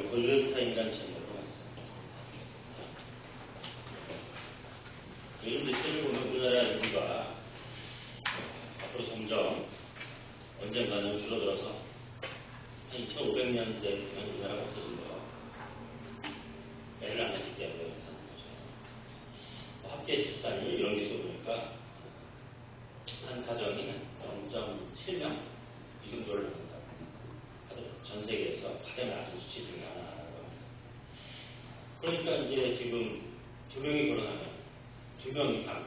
골든타임이라는 책을 봤습니다. 요즘 뉴스를 보면 우리나라 인구가 앞으로 점점 언젠가는 줄어들어서 한 2500년 되면 우리나라가 없어진다. 애를 안 낳기 때문에 그렇다는 거죠. 합계 출산율 이런 게 써보니까 한 가정이 0.7명 이 정도를 낳는다. 전 세계에서 가장 낮은 수치 중에 하나라고 합니다. 그러니까 이제 지금 2명이 결혼하면 2명 이상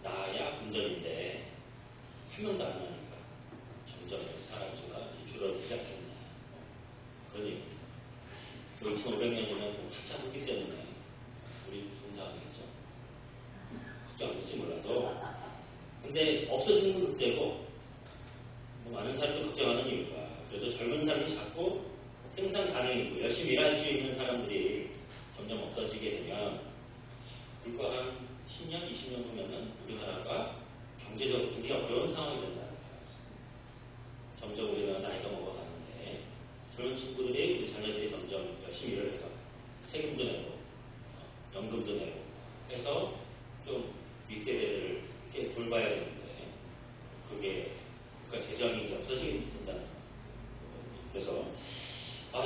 낳아야 금전인데 1명도 안 나니까 점점 사람 수가 줄어들지 않겠냐. 그런 얘기입니다. 1500년이면 한참 후기 때문에 우리 분당하겠죠. 걱정하겠지 몰라도. 근데 없어지는 건 그때고 많은 사람도 걱정하는 이유가 그래도 젊은 사람이 자꾸 생산 가능이고 열심히 일할 수 있는 사람들이 점점 없어지게 되면 불과 한 10년, 20년 후면은 우리나라가 경제적으로 되게 어려운 상황이 된다는 거예요. 점점 우리가 나이가 먹어가는데 젊은 친구들이 우리 자녀들이 점점 열심히 일을 해서 세금도 내고 연금도 내고 해서 좀 윗세대를 이렇게 돌봐야 되는데 그게 그러니까 재정이 이제 없어지게 된다는 거예요. 그래서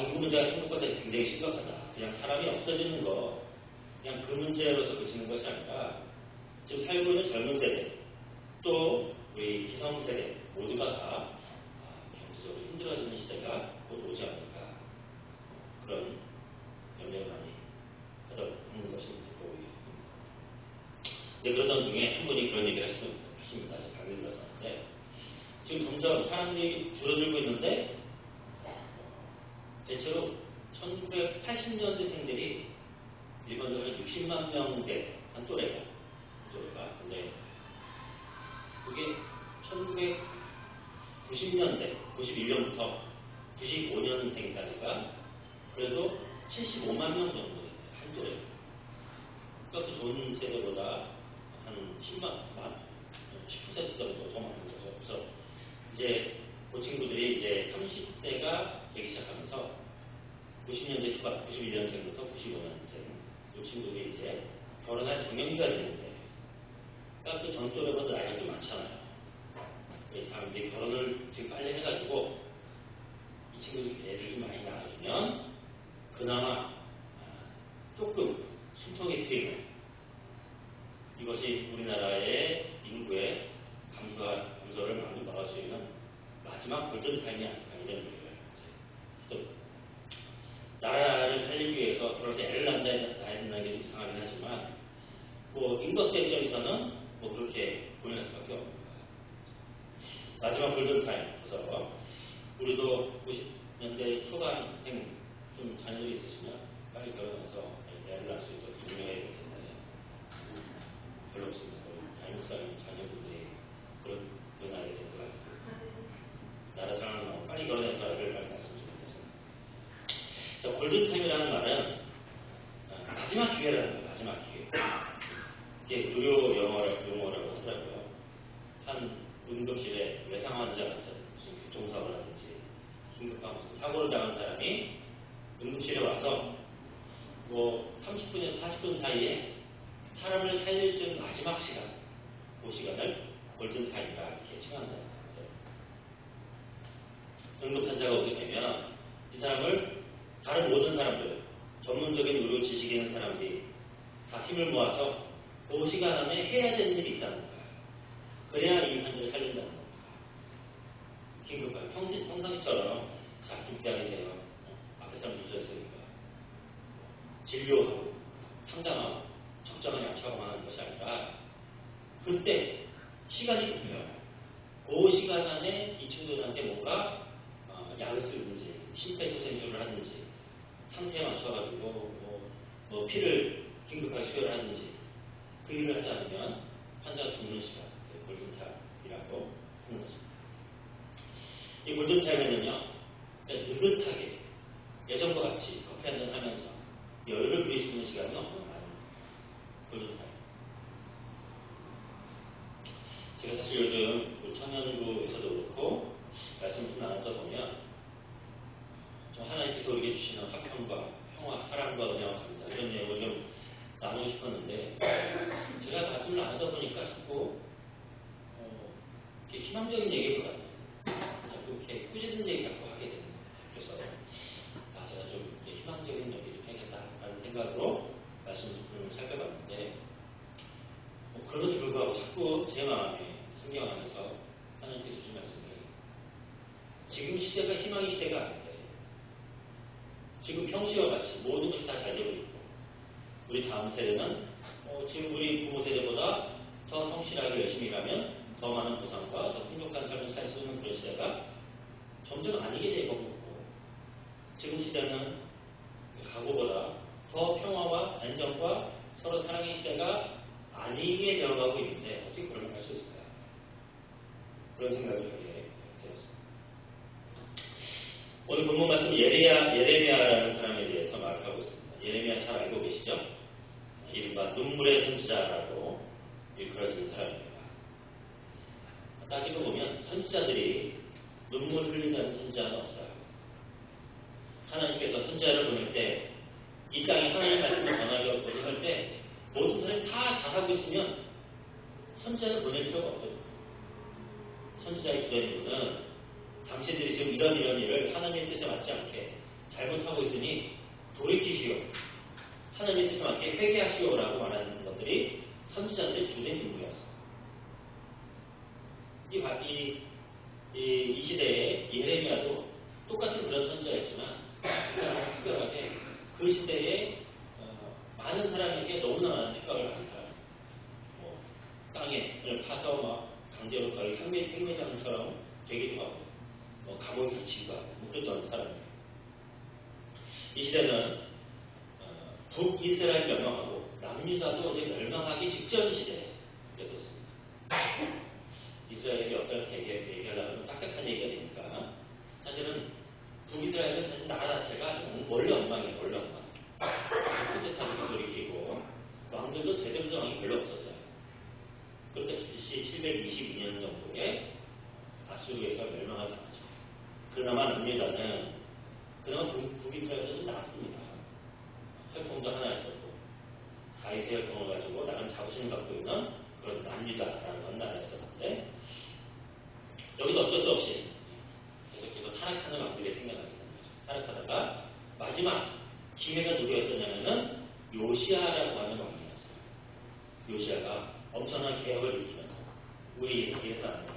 인구 문제가 심각하다. 굉장히 심각하다. 그냥 사람이 없어지는 거 그냥 그 문제로서 그치는 것이 아니라 지금 살고 있는 젊은 세대 또 우리 기성세대 모두가 다 경제적으로 힘들어지는 시대가 곧 오지 않을까 그런 염려를 많이 하다 보는 것이 보입니다. 근데 그러던 중에 한 분이 그런 얘기를 하십니다. 제가 강의 들었었는데 지금 점점 사람들이 줄어들고 있는데 대체로 1980년대생들이 일반적으로 60만 명대 한 또래가. 근데 그게 1990년대, 91년부터 95년생까지가 그래도 75만 명 정도 한 또래. 그러니까 그 좋은 세대보다 한 10% 정도 더 많은 거죠. 그래서 이제 그 친구들이 이제 30대가 되기 시작하면서 90년대 초반, 91년생부터 95년생 이 친구들이 이제 결혼할 정년기가 되는데 그러니까 그 전 또래보다 나이가 좀 많잖아요. 이 사람들이 결혼을 지금 빨리 해가지고 이 친구들이 애를 좀 많이 낳아주면 그나마 조금 숨통이 트이는 이것이 우리나라의 인구의 감소를 많이 막을 수 있는 마지막 골든타임이 아닐까 이런 얘기를 해요. 나라를 살리기 위해서 그렇게 애를 낳아야 된다는 게 좀 이상하긴 하지만 뭐 인격적 입장에서는 뭐 그렇게 보낼 수밖에 없는 거예요. 마지막 골든타임. 그래서 우리도 90년대 초반생 좀 자녀들이 있으시면 빨리 결혼해서 애를 낳을 수 있도록 유명해야 되겠는데 별로 없습니다. 한국사람 자녀분들이 그런 나이에 된 것 같고 나라 사랑하고 빨리 결혼해서 애를 빨리 낳았으면 좋겠습니다. 골든타임이라는 말은 마지막 기회라는 거예요. 마지막 기회. 이게 의료 용어라고 하더라고요. 한 응급실에 외상 환자가 무슨 교통사고를 하든지 긴급한 무슨 사고를 당한 사람이 응급실에 와서 뭐 30분에서 40분 사이에 사람을 살릴 수 있는 마지막 시간, 그 시간을 골든타임이라 이렇게 칭한다는 거예요. 응급 환자가 오게 되면 이 사람을 다른 모든 사람들, 전문적인 의료 지식이 있는 사람들이 다 힘을 모아서 그 시간 안에 해야 되는 일이 있다는 거예요. 그래야 이 환자를 살린다는 겁니다. 긴급하게 평상시처럼 자, 깊게 계세요. 앞에 사람 주셨으니까 진료하고 상담하고 적정한 약처방 하는 것이 아니라 그때 시간이 급해요. 그 시간 안에 이 친구들한테 뭔가 약을 쓰든지 심폐소생술을 하든지 상태에 맞춰가지고 뭐 피를 긴급하게 수혈을 하든지 그 일을 하지 않으면 환자가 죽는 시간, 골든타임이라고 하는 것입니다. 이 골든타임에는요, 느긋하게 예전과 같이 커피 한잔 하면서 여유를 부릴 수 있는 시간이 너무 많은 골든타임. 제가 사실 요즘 청년부에서도 그렇고 말씀 좀 나눴다 보면 좀 하나님께서 우리에게 주시는 화평과 사랑과 은혜와 감사 이런 내용을 좀 나누고 싶었는데 제가 말씀을 나누다 보니까 자꾸 이렇게 희망적인 얘기보다는 자꾸 이렇게 꾸짖는 얘기 자꾸 하게 되는 거예요. 그래서 제가 좀 이렇게 희망적인 얘기 좀 해야겠다라는 생각으로 말씀을 살펴봤는데 그럼에도 불구하고 자꾸 제 마음에 성경 안에서 하나님께 주신 말씀이 지금 시대가 희망의 시대가 아닌데 지금 평시와 같이 모든 것이 다 잘 되고 있고 우리 다음 세대는 지금 우리 부모 세대보다 더 성실하게 열심히 일하면 더 많은 보상과 더 풍족한 삶을 살 수 있는 그런 시대가 점점 아니게 되고 있고 지금 시대는 과거보다 더 평화와 안정과 서로 사랑의 시대가 아니게 되어가고 있는데 어떻게 그런 걸 할 수 있을까요? 그런 생각을 하게 되었습니다. 오늘 본문 말씀 예레미야라는 사람에 대해서 말을 하고 있습니다. 예레미야 잘 알고 계시죠? 이른바 눈물의 선지자라고 일컬어진 사람입니다. 따지고 보면 선지자들이 눈물 흘리지 않는 선지자는 없어요. 하나님께서 선지자를 보낼 때 이 땅에 하나님의 말씀을 전하려고 할 때 모든 사람이 다 잘하고 있으면 선지자를 보낼 필요가 없거든요. 선지자의 주된 당신들이 지금 이런 일을 하나님의 뜻에 맞지 않게 잘못하고 있으니 돌이키시오. 하나님의 뜻에 맞게 회개하시오라고 말하는 것들이 선지자들의 주된 임무였어요. 이 시대에 예레미야도 똑같은 그런 선지자였지만 그 사람은 특별하게 그 시대에 많은 사람에게 너무나 많은 핍박을 받은 사람, 땅에 파서 막 강제로 거의 생매장처럼 되기도 하고, 감옥에 갇히기도 하고, 그랬던 사람이에요. 이 시대는 북이스라엘 멸망하고 남유다도 이제 멸망하기 직전 시대였었습니다. 이스라엘의 역사를 얘기하려면 딱딱한 얘기가 되니까 사실은 북이스라엘은 사실 나라 자체가 원래 엉망이에요. 원래 엉망. 쿠데타도 계속 일으키고 왕들도 제대로 된 왕이 별로 없었어요. 그런데 BC 722년 정도에 아수르에서 멸망을 당하죠. 그나마 남유다는 그나마 북이스라엘은 좀 낫습니다. 혈통도 하나 있었고 다윗의 혈통을 가지고 나름 자부심을 갖고 있는 그런 남유다라는 나라였었는데 여기도 어쩔 수 없이 계속해서 타락하는 왕들이 생겨나게 되는 거죠. 타락하다가 마지막 기회가 누구였었냐면은 요시야라고 하는 왕이었어요. 요시야가 엄청난 개혁을 일으키면서 우리 예수 안 해봐.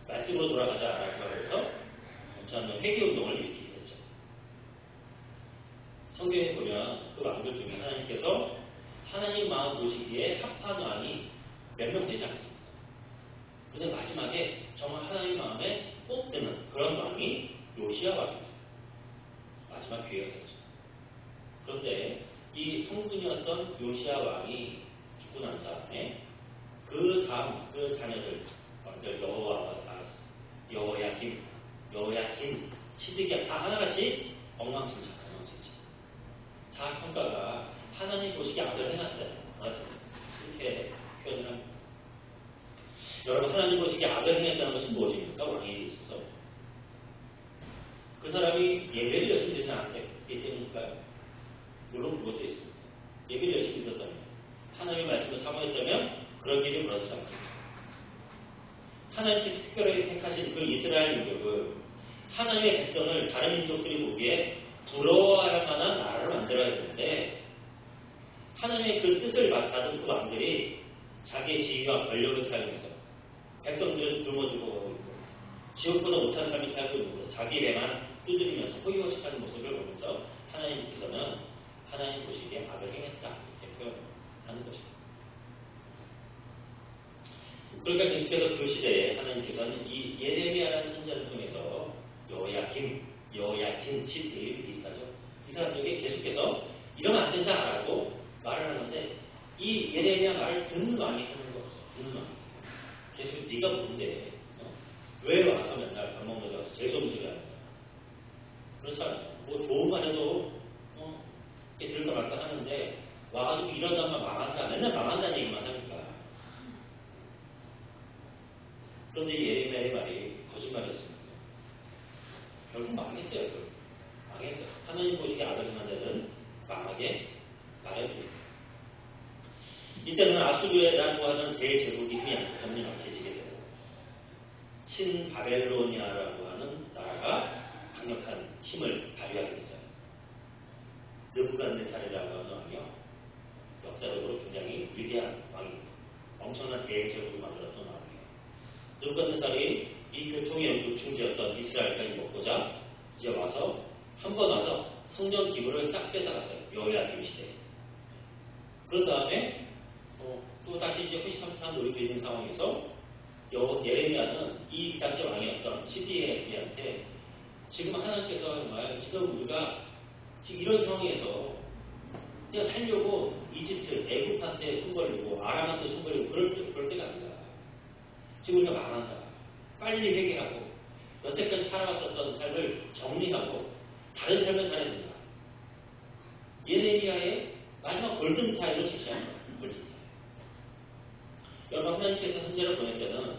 말씀으로 돌아가자라고 해서 엄청난 회개운동을 일으키게 됐죠. 성경에 보면 그 왕들 중에 하나님께서 하나님 마음 보시기에 합한 왕이 몇 명 되지 않습니다. 그런데 마지막에 정말 하나님 마음에 꼭 드는 그런 왕이 요시야 왕이었어요. 마지막 기회였었죠. 그런데 이 성군이었던 요시야 왕이 죽고 난 다음에 그 다음 그 자녀들 왕들 여호야김, 시드기야 다 하나같이 엉망진창. 다 평가가 하나님 보시기에 악을 해놨다. 이렇게 표현을 합니다. 여러분 하나님 보시기에 악을 행했다는 것은 무엇입니까? 왕에게 있어서 그 사람이 예배를 열심히 드리지 않았기 때문일까요? 물론 그것도 있습니다. 예배를 열심히 드렸다면 하나님의 말씀을 사모했다면 그런 일이 그렇지 않습니다. 하나님께서 특별하게 택하신 그 이스라엘 민족을 하나님의 백성을 다른 민족들이 보기에 부러워할 만한 나라를 만들어야 되는데 하나님의 그 뜻을 받은 그 왕들이 자기의 지위와 권력을 사용해서 백성들을 굶어주고 가고 있고 지옥보다 못한 삶을 살고 있는데 자기 배만 두드리면서 호의호식하는 모습을 보면서 하나님께서는 하나님 보시기에 악을 행했다 이렇게 표현하는 것입니다. 그러니까 계속해서 그 시대에 하나님께서는 이 예레미야라는 선지자를 통해서 여호야김 시대에 비슷하죠. 이 사람들에게 계속해서 이러면 안 된다라고 말을 하는데 이 예레미야 말을 듣는 왕이 하는 거 없어요. 듣는 왕이. 계속 네가 뭔데? 왜 와서 맨날 밥 먹는 데 와서 재수없는 소리 하는 거야? 그렇잖아요. 뭐 좋은 말 해도 들을까 말까 하는데 와가지고 이러다가 망한다. 맨날 망한다는 얘기만 하니까. 그런데 예레미야의 말이 거짓말이었습니다. 결국 망했어요. 망했어요. 하나님 보시기에 악을 행한 자들은 망하게 이때는 아수르라고 하는 대제국이 힘이 점점 약해지게 되고 신바벨로니아라고 하는 나라가 강력한 힘을 발휘하게 됐어요. 느부갓네살이라고 하는 왕이요. 역사적으로 굉장히 위대한 왕입니다. 엄청난 대제국을 만들었던 왕이에요. 느부갓네살이 이 교통의 요충지였던 이스라엘까지 먹고자 이제 와서 한 번 와서 성전 기물을 싹 뺏어갔어요. 여호야김 시대에. 그런 다음에 또 다시 이제 호시탐탐 노리고 있는 상황에서 예레미야는 이 당시 왕이었던 시디에한테 지금 하나님께서 정말 지금 우리가 지금 이런 상황에서 그냥 살려고 이집트, 애굽한테 손 벌리고 아람한테 손 벌리고 그럴 때가 아니다. 지금 우리가 망한다. 빨리 회개하고 여태까지 살아왔었던 삶을 정리하고 다른 삶을 살아야 된다. 예레미야의 마지막 골든타임을 제시한 거예요. 골든타임. 여러분 하나님께서 선지자를 보낼 때는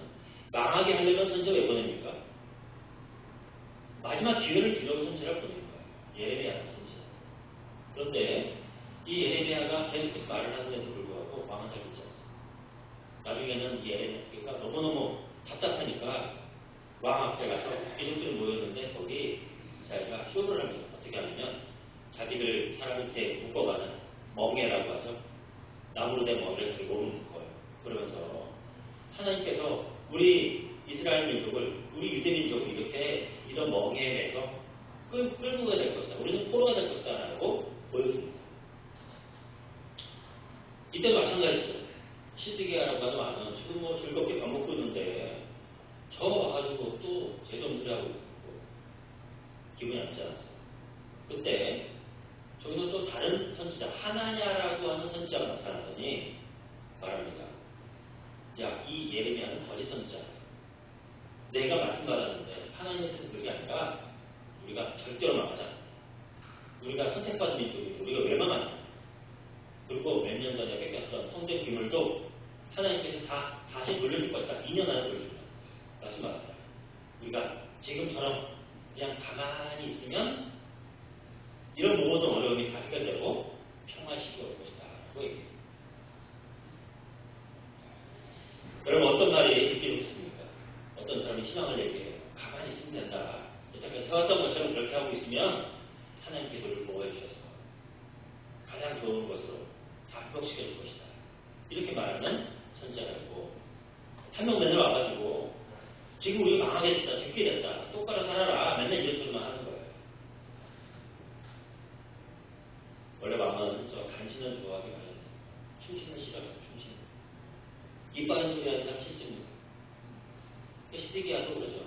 망하게 하려면 선지자가 왜 보냅니까? 마지막 기회를 주려고 선지자를 보낸 거예요. 예레미야는 선지자. 그런데 이 예레미야가 계속해서 말을 하는데도 불구하고 망은 잘 듣지 않습니다. 나중에는 이 예레미야가 너무너무 답답하니까 왕 앞에 가서 귀족들이 모였는데 거기 자기가 쇼를 합니다. 어떻게 하냐면 자기를 사람 밑에 묶어가는 멍에라고 하죠. 나무로 된 멍에를 자기 몸을 묶어요. 그러면서 하나님께서 우리 이스라엘 민족을, 우리 유대 민족을 이렇게 이런 멍에에 매서 끌고 가야 될 것이다. 우리는 포로가 될 것이다. 라고 보여줍니다. 이때도 마찬가지죠. 시드기야라고 하는 왕은 지금 뭐 즐겁게 밥 먹고 있는데 저 와가지고 또 죄송스레 하고 있고 기분이 안 좋았어요. 그때 저기서 또 다른 선지자 하나냐라고 하는 선지자가 나타나더니 말합니다. 야, 이 예레미야는 거짓 선지자야. 내가 말씀받았는데 하나님께서 그게 아니라 우리가 절대로 망하자. 우리가 선택받은 민족이 우리가 왜 망하냐. 그리고 몇 년 전에 뺏겼던 성전 기물도 하나님께서 다시 돌려줄 것이다. 2년 안에 돌려준다. 말씀받았다. 우리가 지금처럼 그냥 가만히 있으면 이런 모든 어려움이 다 해결되고 평화시기 올 것이다. 라고 얘기해요. 여러분 어떤 말이 듣기 좋겠습니까? 어떤 사람이 희망을 얘기해요. 가만히 있으면 된다. 여태까지 해왔던 것처럼 그렇게 하고 있으면 하나님께서 우리를 보호해 주셔서 가장 좋은 것으로 다 회복시켜 줄 것이다. 이렇게 말하는 선지자가 있고 한 명 맨날 와가지고 지금 우리가 망하게 됐다. 죽게 됐다. 똑바로 살아라. 맨날 이런 소리만 하는 거예요. 원래 왕은 저 간신을 좋아하게 마련해요. 춤추는 싫어요. 춤추는. 이빠른 소리 하는 사람 싫습니다. 시드기야도 그러죠.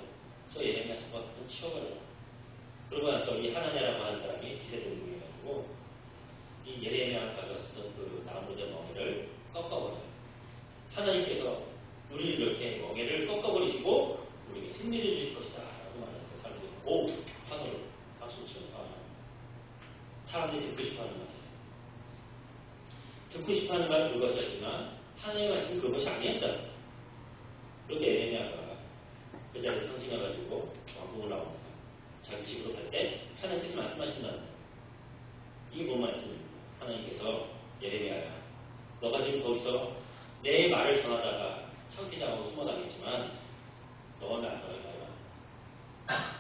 저 예레미야 저거 좀 치워버려. 그러고 나서 이 하나냐라고 하는 사람이 빛의 동물이어가지고 이 예레미야가 가졌었던 그 나무로 된 멍에를 꺾어버려요. 하나님께서 우리를 이렇게 멍에를 꺾어버리시고 우리에게 승리를 주실 것이다 라고 말하니까 사람들이 오! 하늘로 박수를 치는 상황이에요. 사람들이 듣고 싶어하는 말이에요. 듣고 싶어하는 말은 그것이었지만 하나님의 말씀은 그것이 아니었잖아요. 그렇게 예레미야가 그 자리에 상징해가지고 왕궁을 나옵니다. 자기 집으로 갈 때 하나님께서 말씀하신다는 거예요. 이게 뭔 말씀입니까? 하나님께서 예레미야야 너가 지금 거기서 내 말을 전하다가 창피당하고 숨어다녔지만 너가 날 너의 말이야.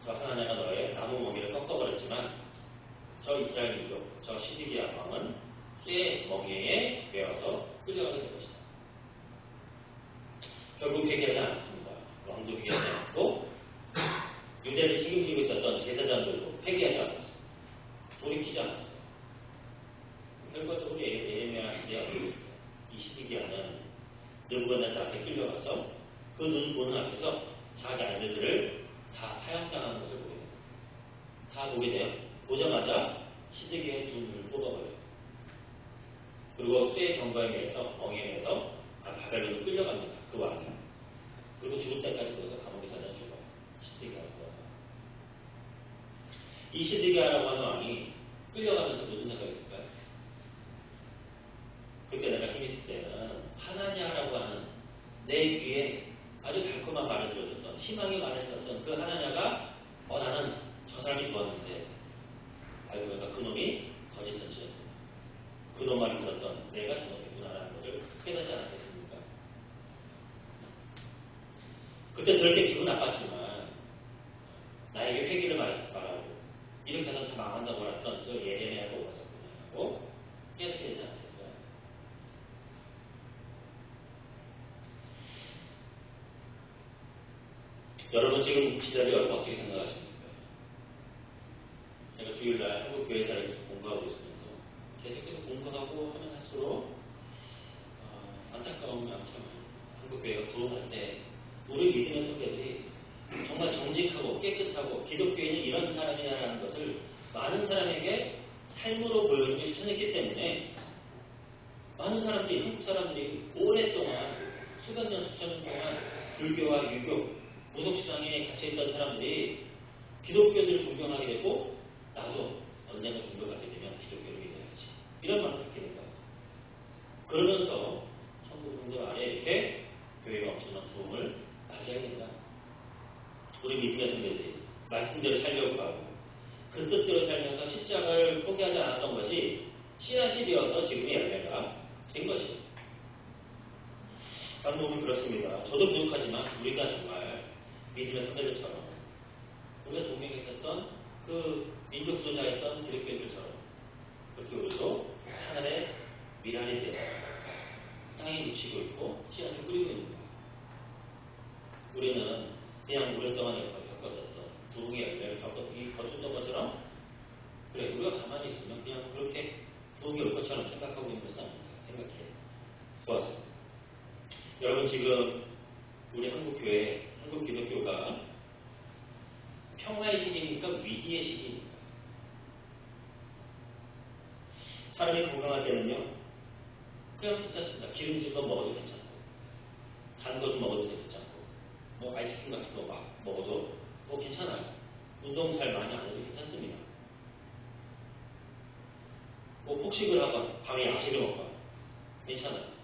저 하나님가 너의 나무 멍에를 꺾어버렸지만 저 이스라엘 민족, 저 시드기야 왕은 쇠 멍에에 매어서 끌려가게 될 것이다. 결국 회개하지 않았습니다. 왕도 회개하지 않고 유대를 책임지고 있었던 제사장들도 회개하지 않았습니다. 돌이키지 않았어요. 결과적으로 예레미야 시대에 이 시드기야는 느부갓네살 앞에 끌려가서 그 눈 보는 앞에서 자기 아들들을 다 사형당하는 것을 보게 돼요. 다 보게 돼요. 보자마자 시드기야의 두 눈을 뽑아버려요. 그리고 쇠 경과에 의해서 멍에 의해서 바벨론으로 끌려갑니다. 그 왕이. 그리고 죽을 때까지 거기서 감옥에 살다 죽어요. 시드기야라고 하는 왕. 이 시드기야라고 하는 왕이 끌려가면서 무슨 생각이 있을까요? 그때 내가 힘이 있을 때는 하나냐라고 하는 내 귀에 아주 달콤한 말을 들어줬던 희망의 말을 썼던 그 하나냐가 나는 저 사람이 좋았는데 알고 보니까 그놈이 거짓 선지였구나. 그놈 말이 들었던 내가 잘못했구나라는 것을 여러분 지금 시절이 여러분 어떻게 생각하십니까? 제가 주일날 한국 교회사를 공부하고 있으면서 계속해서 공부하고 하면 할수록 안타까움이 많죠. 한국 교회가 부흥할 때 우리 믿음의 선배들이 정말 정직하고 깨끗하고 기독교인은 이런 사람이라는 것을 많은 사람에게 삶으로 보여주고 실천했기 때문에 많은 사람들이, 한국 사람들이 오랫동안 수백 년, 수천 년 동안 불교와 유교, 무속시장에 갇혀있던 사람들이 기독교를 존경하게 되고 나도 언젠가 존경하게 되면 기독교를 믿어야지. 이런 마음을 갖게 된 거예요. 그러면서 천국분들 아래 이렇게 교회가 엄청난 부흥을 맞이하게 된다. 우리 믿음의 선배들이 말씀대로 살려고 하고 그 뜻대로 살면서 십자가를 포기하지 않았던 것이 씨앗이 되어서 지금의 열매가 된 것이죠. 다른 부분 그렇습니다. 저도 부족하지만 우리가 정말 믿음의 선배들처럼 우리가 존경했었던 그 민족 소자였던 기독교인들처럼 그렇게 우리도 하늘의 미랄이 되어 땅에 묻히고 있고 씨앗을 뿌리고 있는 거예요. 우리는 그냥 오랫동안 겪었었던 부흥의 열매를 거쳤던 것처럼 그래 우리가 가만히 있으면 그냥 그렇게 부흥이 올 것처럼 생각하고 있는 것은 아닙니다. 생각해 보았습니다. 여러분 지금 우리 한국교회, 한국 기독교가 평화의 시기입니까? 위기의 시기입니까? 사람이 건강할 때는요 그냥 괜찮습니다. 기름진 거 먹어도 괜찮고 단 거 좀 먹어도 괜찮고 뭐 아이스크림 같은 거 막 먹어도 뭐 괜찮아요. 운동 잘 많이 안 해도 괜찮습니다. 뭐 폭식을 하거나 밤에 야식을 먹거나 괜찮아요.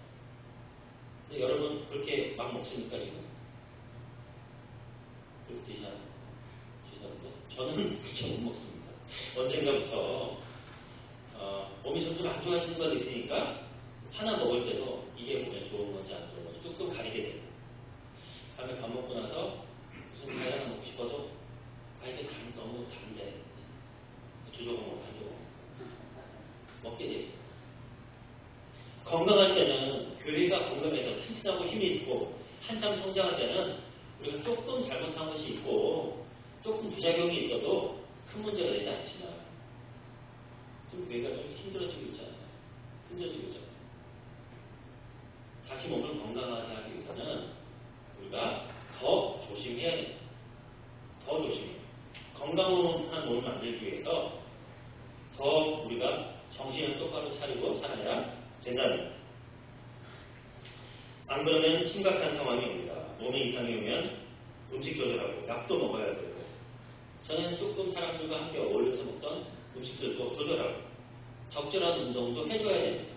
근데 여러분 그렇게 막 먹습니까 지금? 그렇게 드시는데 저는 그렇게 못 먹습니다. 언젠가부터 몸이 점점 안 좋아지는 걸 느끼니까 하나 먹을 때도 이게 몸에 좋은 건지 안 좋은 건지 조금 가리게 돼요. 다음에 밥 먹고 나서 무슨 과일 하나 먹고 싶어도 이게 너무 단데 두 조각 먹고 한 조각 먹게 돼 있어요. 건강할 때는 교회가 건강해서 튼튼하고 힘이 있고 한참 성장할 때는 우리가 조금 잘못한 것이 있고 조금 부작용이 있어도 큰 문제가 되지 않지만 좀 교회가 좀 힘들어지고 있잖아요. 힘들어지고 있잖아요. 다시 몸을 건강하게 하기 위해서는 우리가 더 조심해야 됩니다. 더 조심해요. 건강한 몸을 만들기 위해서 더 우리가 정신을 똑바로 차리고 살아야 된다는 안 그러면 심각한 상황이 옵니다. 몸에 이상이 오면 음식 조절하고 약도 먹어야 되고 저는 조금 사람들과 함께 어울려서 먹던 음식들도 조절하고 적절한 운동도 해줘야 됩니다.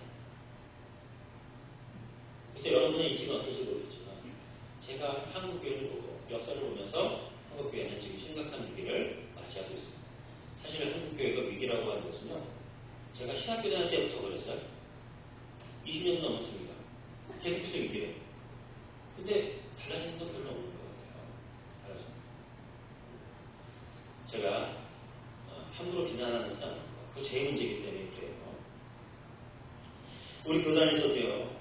그래서 여러분의 인식은 어떨지 모르겠지만 제가 한국교회를 보고 역사를 보면서 한국교회는 지금 심각한 위기를 맞이하고 있습니다. 사실 한국교회가 위기라고 하는 것은요 제가 신학교 다닐 때부터 그랬어요. 20년 넘었습니다. 계속해서 위기예요. 근데 달라지는 건 별로 없는 것 같아요. 달라집니다. 제가 함부로 비난하는 것은 아닙니다. 그거 제 문제이기 때문에 그래요. 우리 교단에서도요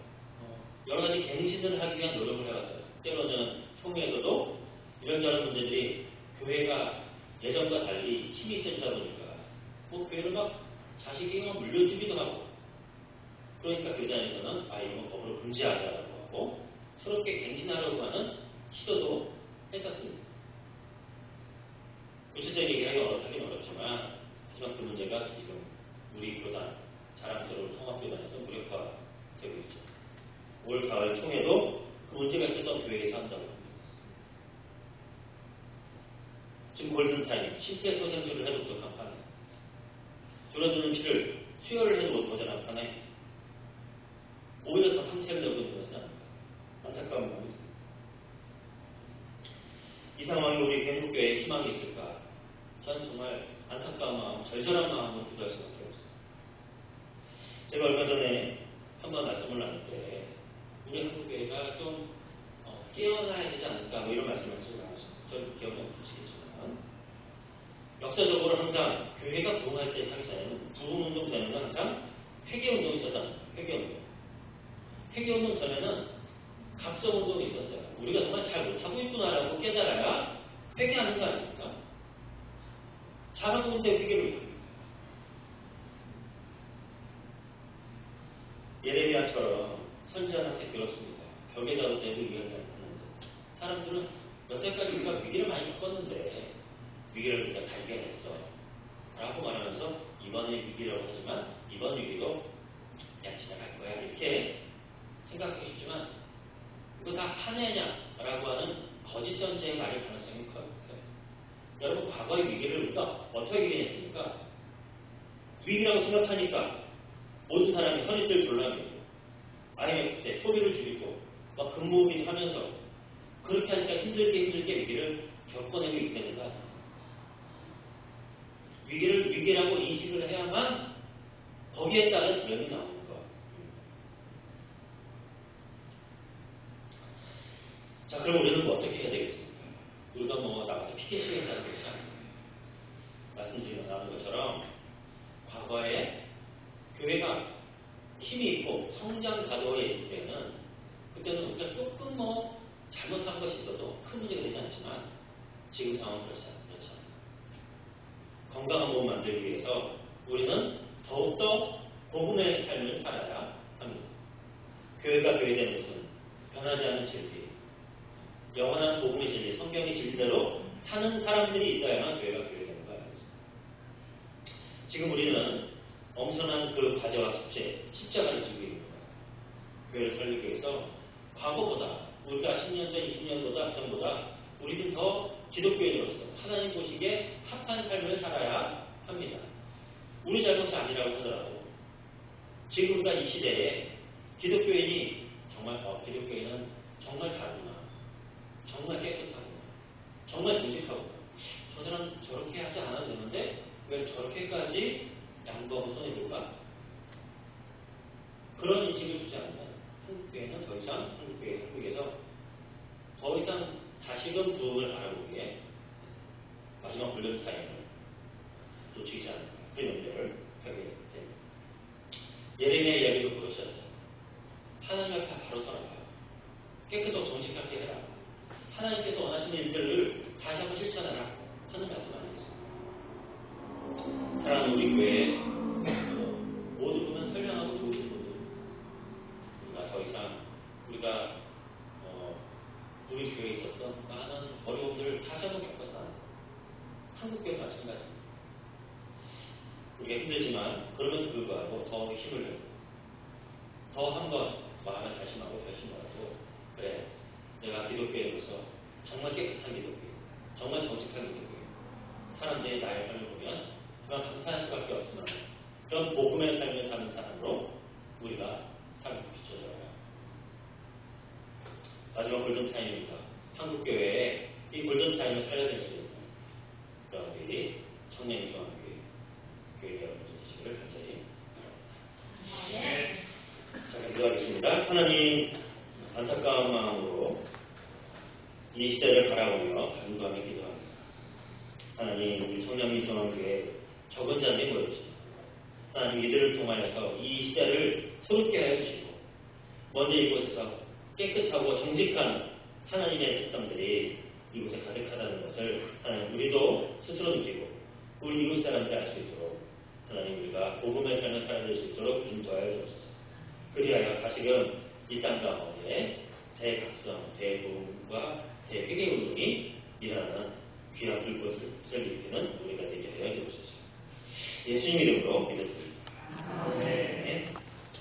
여러 가지 갱신을 하기 위한 노력을 해왔어요. 때로는 총회에서도 이런저런 문제들이 교회가 예전과 달리 힘이 세지다 보니까 뭐 교회를 막 자식이 막 물려주기도 하고 그러니까 교단에서는 이런 건 법으로 금지하자라고 하고 새롭게 갱신하려고 하는 시도도 했었습니다. 구체적인 얘기를 하긴 어렵지만 하지만 그 문제가 지금 우리 교단 자랑스러운 통합교단에서 무력화되고 있죠. 올 가을 총회도 그 문제가 있었던 교회에서 한다고 합니다. 지금 골든타임, 심폐소생술을 해도 부족한 판에 줄어드는 피를 수혈을 해도 모자란 판에 오히려 더 상처를 내고 있는 것은 아닙니다. 안타까운 부분입니다. 이 상황에 우리 한국교회에 희망이 있을까? 저는 정말 안타까운 마음, 절절한 마음으로 기도할 수밖에 없어요. 제가 얼마 전에 한번 말씀을 나눌 때 우리 한국교회가 좀 깨어나야 되지 않을까 뭐 이런 말씀을 나눴습니다. 저는 기억이 안 나시겠지만 역사적으로 항상 교회가 부흥할 때 하기 전에는 부흥운동 전에는 항상 회개운동이 있었다는 거예요. 회개운동. 회개운동 전에는 각성운동이 있었어요. 우리가 정말 잘 못하고 있구나라고 깨달아야 회개하는 거 아닙니까? 잘하고 있는데 회개를 합니까? 예레미야처럼 선지자나 그렇습니다. 벽에 잡을 때도 이해하지 않는데 사람들은 여태까지 우리가 위기를 많이 겪었는데 위기를 우리가 달겨냈어 라고 말하면서 이번에 위기라고 하지만 이번 위기도 그냥 지나갈 거야 이렇게 생각해 주지만 이거 다 한 해냐라고 하는 거짓 선지의 말일 가능성이 커요. 여러분 과거의 위기를 우리가 어떻게 이겨냈습니까? 위기라고 생각하니까 모든 사람이 허리띠를 졸라매고 IMF 때 소비를 줄이고 막 근무를 하면서 그렇게 하니까 힘들게 위기를 겪어내고 있게 되는 거 아니에요. 위기를 위기라고 인식을 해야만 거기에 따른 대응이 나오는 거. 자, 그럼 우리는 뭐 어떻게 해야 되겠습니까? 우리가 뭐 나가서 피켓을 한다는 것이 아니에요. 말씀드린 것처럼 과거에 교회가 힘이 있고 성장 가도에 있을 때는 그때는 우리가 조금 뭐 잘못한 것이 있어도 큰 문제가 되지 않지만 지금 상황은 그렇지 않잖아요. 건강한 몸을 만들기 위해서 우리는 더욱더 복음의 삶을 살아야 합니다. 교회가 교회되는 것은 변하지 않는 진리, 영원한 복음의 진리, 성경의 진리대로 사는 사람들이 있어야만 교회가 교회되는 거 아니겠습니까? 지금 우리는 엄청난 그 과제와 숙제, 십자가를 지고 있는 거예요. 교회를 살리기 위해서 과거보다 우리가 10년 전, 20년 전보다 우리는 더 기독교인으로서 하나님 보시기에 합한 삶을 살아야 합니다. 우리 잘못이 아니라고 하더라도 지금 우리가 이 시대에 기독교인이 정말 기독교인은 정말 다르구나, 정말 깨끗하구나, 정말 정직하구나, 저 사람 저렇게 하지 않아도 되는데 왜 저렇게까지 양보하고 손해볼까? 그런 인식을 주지 않으면 한국교회는 더 이상 한국에서 더 이상 다시금 부흥을 알아보기에 마지막 골든타임을 놓치지 않을까 그런 염려를 하게 됩니다. 예레미야 이야기도 그러셨어요. 하나님 앞에 바로 서라봐요. 깨끗하고 정직하게 해라. 하나님께서 원하시는 일들을 다시 한번 실천하라 하는 말씀 아니겠습니까? 사랑하는 우리 교회에 모두 보면 선량하고 좋으신 분들 우리가 더 이상 우리가 우리 교회에 있었던 많은 어려움들을 다시 한번 겪어서 하는 한국교회 마찬가지입니다. 우리가 힘들지만 그럼에도 불구하고 더 힘을 내고 더 한번 마음을 다짐하고 결심하고 그래 내가 기독교인으로서 정말 깨끗한 기독교인 정말 정직한 기독교인 사람들이 나의 삶을 보면 그만 감사할 수밖에 없지만 그런 복음의 삶을 사는 사람으로 우리가 삶을 비춰줘야 합니다. 마지막 골든타임입니다. 한국교회에 이 골든타임을 살려낼 수 있는 그런 일이 청년중앙교회 교회 여러분 되시기를 간절히 바랍니다. 자, 기도하겠습니다. 하나님 안타까운 마음으로 이 시대를 바라보며 간구하며 기도합니다. 하나님 우리 청년중앙교회 적은 자들이 모였습니다. 하나님 이들을 통하여서 이 시대를 새롭게 하여 주시고 먼저 이곳에서 깨끗하고 정직한 하나님의 백성들이 이곳에 가득하다는 것을 하나님 우리도 스스로 느끼고 우리 이곳 사람들이 알 수 있도록 하나님 우리가 복음의 삶을 살아낼 수 있도록 인도하여 주옵소서. 그리하여 다시금 이 땅 가운데 대각성, 대복음과 대회개 운동이 일어나는 귀한 불꽃을 일으키는 우리가 되게 하여 주옵소서. 예수님 이름으로 기도